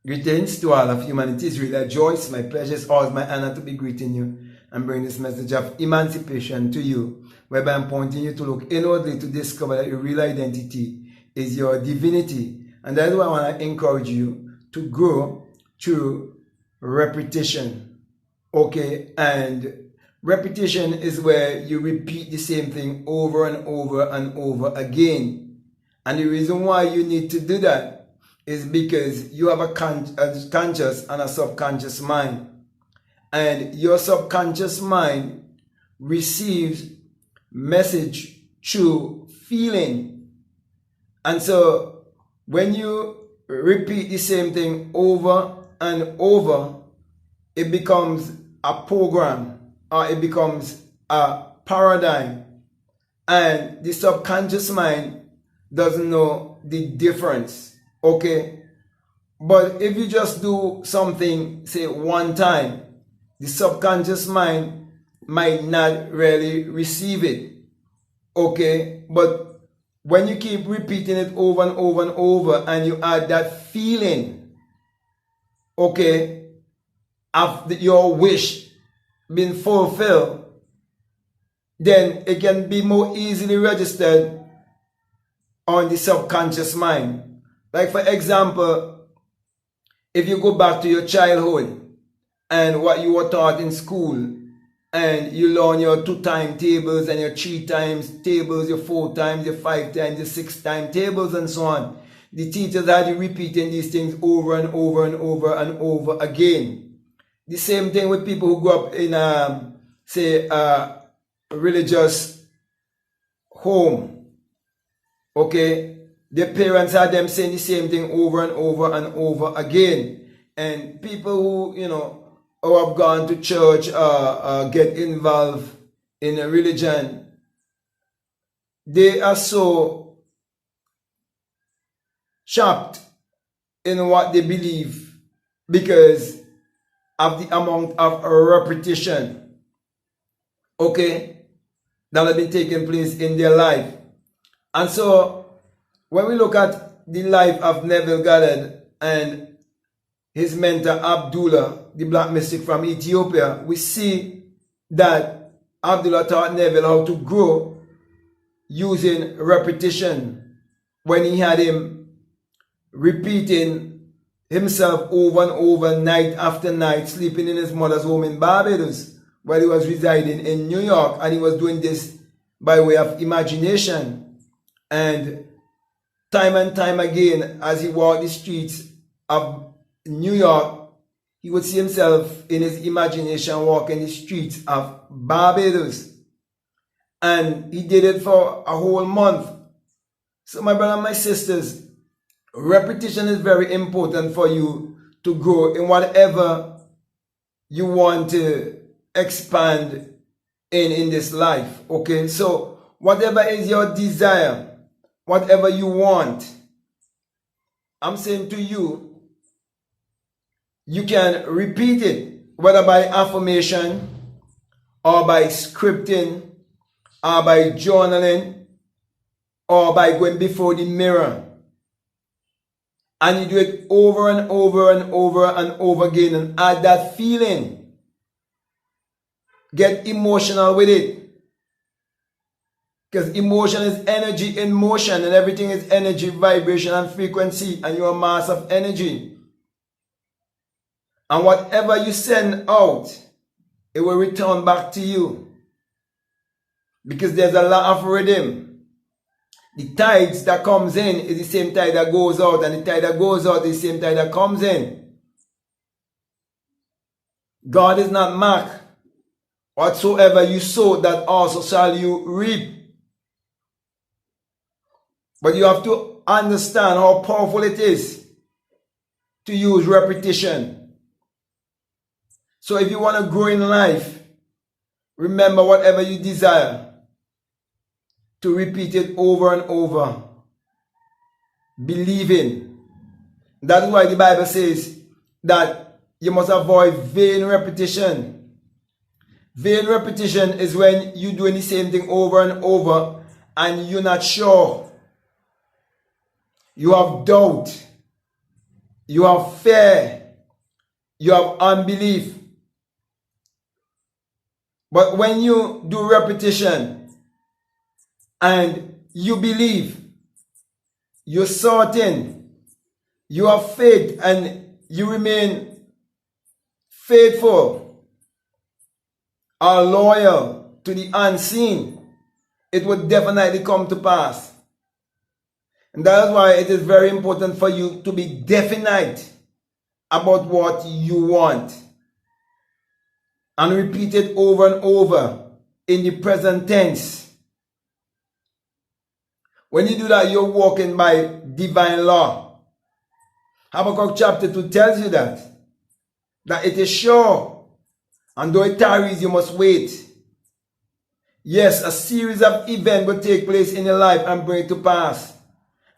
Greetings to all of humanity. It's really a joy. It's my pleasure. It's always my honor to be greeting you and bring this message of emancipation to you, whereby I'm pointing you to look inwardly to discover that your real identity is your divinity. And that's why I want to encourage you to grow through repetition. Okay? And repetition is where you repeat the same thing over and over and over again. And the reason why you need to do that is because you have a conscious and a subconscious mind. And your subconscious mind receives message through feeling. And so when you repeat the same thing over and over, it becomes a program or it becomes a paradigm. And the subconscious mind doesn't know the difference. Okay, but if you just do something, say one time, the subconscious mind might not really receive it. Okay, but when you keep repeating it over and over and over and you add that feeling, okay, of your wish being fulfilled, then it can be more easily registered on the subconscious mind. Like for example, if you go back to your childhood and what you were taught in school and you learn your 2 times tables and your 3 times tables, your 4 times, your 5 times, your 6 times tables and so on. The teachers had you repeating these things over and over and over and over again. The same thing with people who grew up in say a religious home. Okay? Their parents had them saying the same thing over and over and over again. And people who, who have gone to church, get involved in a religion, they are so shocked in what they believe because of the amount of repetition, okay, that has been taking place in their life. And so when we look at the life of Neville Goddard and his mentor Abdullah, the black mystic from Ethiopia, we see that Abdullah taught Neville how to grow using repetition. When he had him repeating himself over and over, night after night, sleeping in his mother's home in Barbados, while he was residing in New York, and he was doing this by way of imagination. And time again, as he walked the streets of New York, he would see himself in his imagination walking the streets of Barbados. And he did it for a whole month. So my brother and my sisters, repetition is very important for you to grow in whatever you want to expand in this life. Okay, so whatever is your desire, whatever you want, I'm saying to you, you can repeat it, whether by affirmation or by scripting or by journaling or by going before the mirror. And you do it over and over and over and over again and add that feeling. Get emotional with it. Because emotion is energy in motion, and everything is energy, vibration, and frequency, and you're a mass of energy. And whatever you send out, it will return back to you. Because there's a law of rhythm. The tides that comes in is the same tide that goes out, and the tide that goes out is the same tide that comes in. God is not mocked. Whatsoever you sow, that also shall you reap. But you have to understand how powerful it is to use repetition. So if you want to grow in life, remember whatever you desire, to repeat it over and over. Believing. That's why the Bible says that you must avoid vain repetition. Vain repetition is when you're doing the same thing over and over and you're not sure. You have doubt. you have fear, you have unbelief. But when you do repetition and you believe, you're certain, you have faith, and you remain faithful or loyal to the unseen, it would definitely come to pass. And that is why it is very important for you to be definite about what you want. And repeat it over and over in the present tense. When you do that, you're walking by divine law. Habakkuk chapter 2 tells you that it is sure, and though it tarries, you must wait. Yes, a series of events will take place in your life and bring it to pass.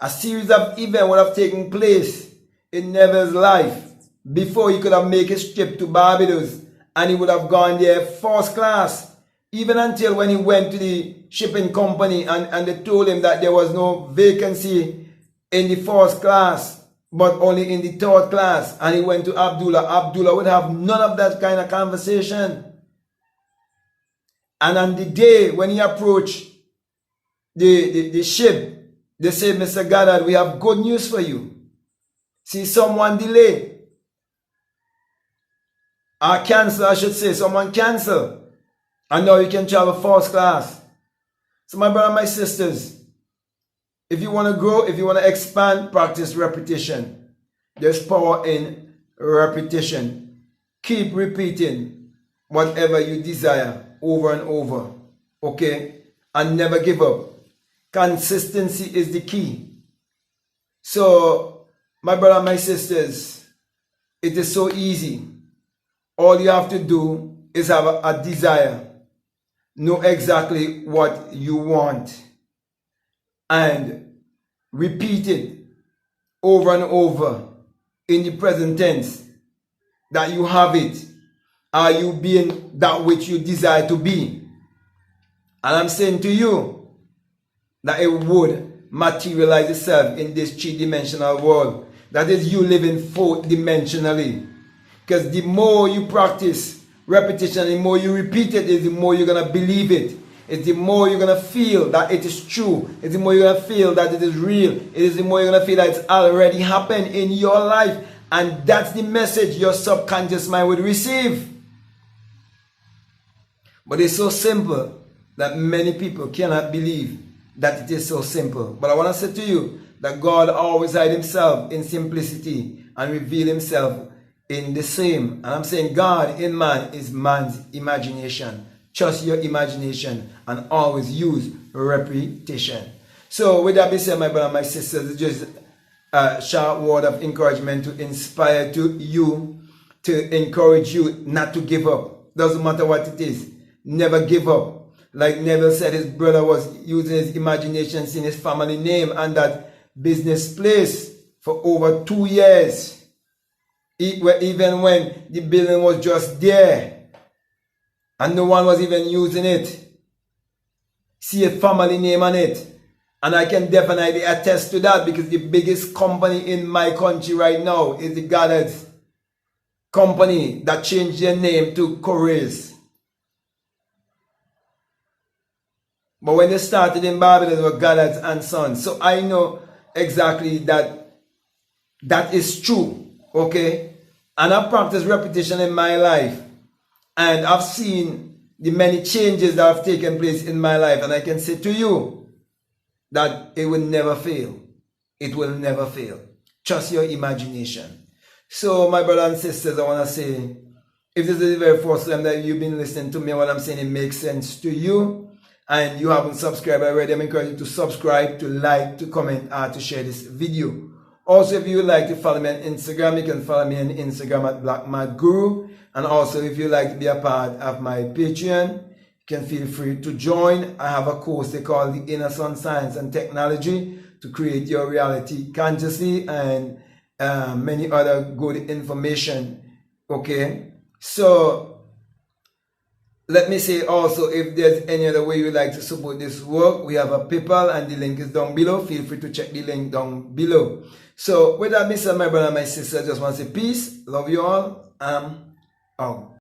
A series of events would have taken place in Neville's life before he could have made his trip to Barbados, and he would have gone there first class, even until when he went to the shipping company and they told him that there was no vacancy in the first class, but only in the third class, and he went to Abdullah. Abdullah would have none of that kind of conversation. And on the day when he approached the ship, they said, Mr. Goddard, we have good news for you. See, someone delay. Or cancel, I should say. Someone cancel. And now you can travel first class. So my brother and my sisters, if you want to grow, if you want to expand, practice repetition. There's power in repetition. Keep repeating whatever you desire over and over. Okay? And never give up. Consistency is the key. So, my brother and my sisters, it is so easy. All you have to do is have a desire. Know exactly what you want. And repeat it over and over in the present tense. That you have it. Are you being that which you desire to be? And I'm saying to you, that it would materialize itself in this three-dimensional world. That is you living fourth-dimensionally. Because the more you practice repetition, the more you repeat it, the more you're going to believe it. It's the more you're going to feel that it is true. It's the more you're going to feel that it is real. It is the more you're going to feel that it's already happened in your life. And that's the message your subconscious mind would receive. But it's so simple that many people cannot believe that it is so simple. But I want to say to you that God always hides himself in simplicity and reveal himself in the same. And I'm saying God in man is man's imagination. Trust your imagination and always use repetition. So with that being said, my brother and my sisters, it's just a short word of encouragement to inspire you, to encourage you not to give up. Doesn't matter what it is. Never give up. Like Neville said, his brother was using his imagination, seeing his family name and that business place for over 2 years. Even when the building was just there and no one was even using it. See a family name on it. And I can definitely attest to that because the biggest company in my country right now is the Goddard company that changed their name to Correas. But when they started in Barbados, they were Goddard and Sons. So I know exactly that is true. Okay? And I've practiced repetition in my life. And I've seen the many changes that have taken place in my life. And I can say to you that it will never fail. It will never fail. Trust your imagination. So my brothers and sisters, I want to say, if this is the very first time that you've been listening to me, what I'm saying, it makes sense to you, and you haven't subscribed already, I'm encouraging you to subscribe, to like, to comment, and to share this video. Also, if you would like to follow me on Instagram, you can follow me on Instagram at BlackMadGuru. And also, if you'd like to be a part of my Patreon, you can feel free to join. I have a course they call the Inner Sun Science and Technology to create your reality consciously, and many other good information. Okay, so Let me say also, if there's any other way you'd like to support this work, we have a PayPal and the link is down below. Feel free to check the link down below. So with that being said, my brother and my sister, I just want to say peace, love you all, out.